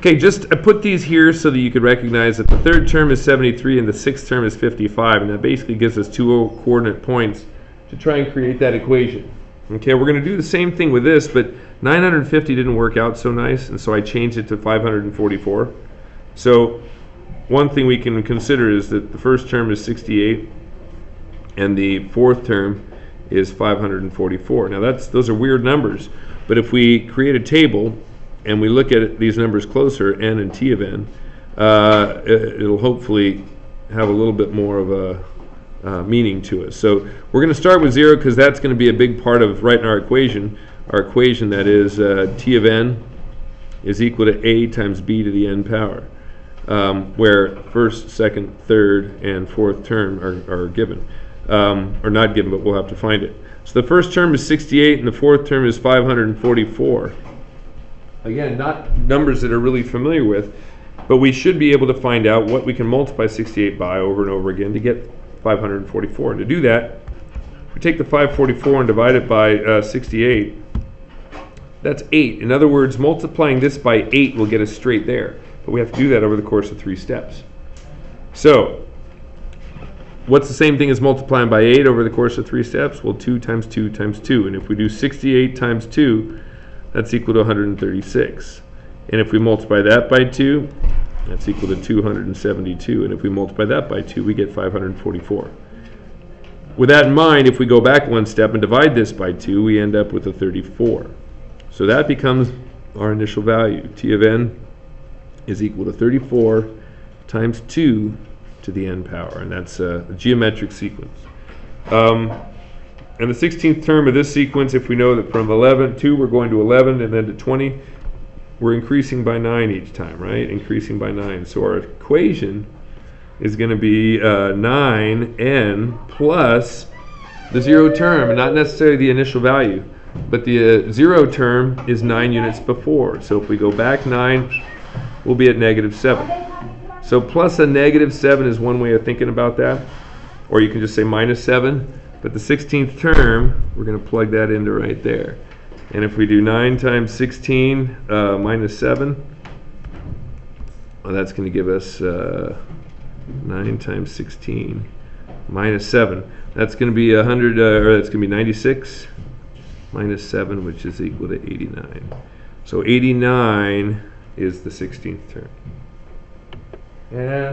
Okay, I put these here so that you could recognize that the third term is 73 and the sixth term is 55, and that basically gives us two coordinate points to try and create that equation. Okay, we're going to do the same thing with this, but 950 didn't work out so nice, and so I changed it to 544. So one thing we can consider is that the first term is 68, and the fourth term is 544. Now those are weird numbers, but if we create a table and we look at these numbers closer, n and t of n, it'll hopefully have a little bit more of a meaning to it. So we're going to start with 0 because that's going to be a big part of writing our equation. Our equation, that is t of n is equal to a times b to the n power, where first, second, third, and fourth term are given. Or not given, but we'll have to find it. So the first term is 68 and the fourth term is 544. Again, not numbers that are really familiar with, but we should be able to find out what we can multiply 68 by over and over again to get 544. And to do that, if we take the 544 and divide it by 68, that's 8. In other words, multiplying this by 8 will get us straight there. But we have to do that over the course of 3 steps. So, what's the same thing as multiplying by 8 over the course of 3 steps? Well, 2 times 2 times 2. And if we do 68 times 2, that's equal to 136. And if we multiply that by 2, that's equal to 272. And if we multiply that by 2, we get 544. With that in mind, if we go back one step and divide this by 2, we end up with a 34. So that becomes our initial value. T of n is equal to 34 times 2 to the n power. And that's a geometric sequence. And the 16th term of this sequence, if we know that from 2 we're going to 11 and then to 20, we're increasing by 9 each time, right? Increasing by 9. So our equation is going to be 9n plus the 0 term, and not necessarily the initial value, but the 0 term is 9 units before. So if we go back 9, we'll be at -7. So plus a -7 is one way of thinking about that, or you can just say -7. But the 16th term, we're going to plug that into right there. And if we do 9 times 16 minus 7, well, that's going to give us 9 times 16 minus 7. That's going to be 100, or that's going to be 96 minus 7, which is equal to 89. So 89 is the 16th term. And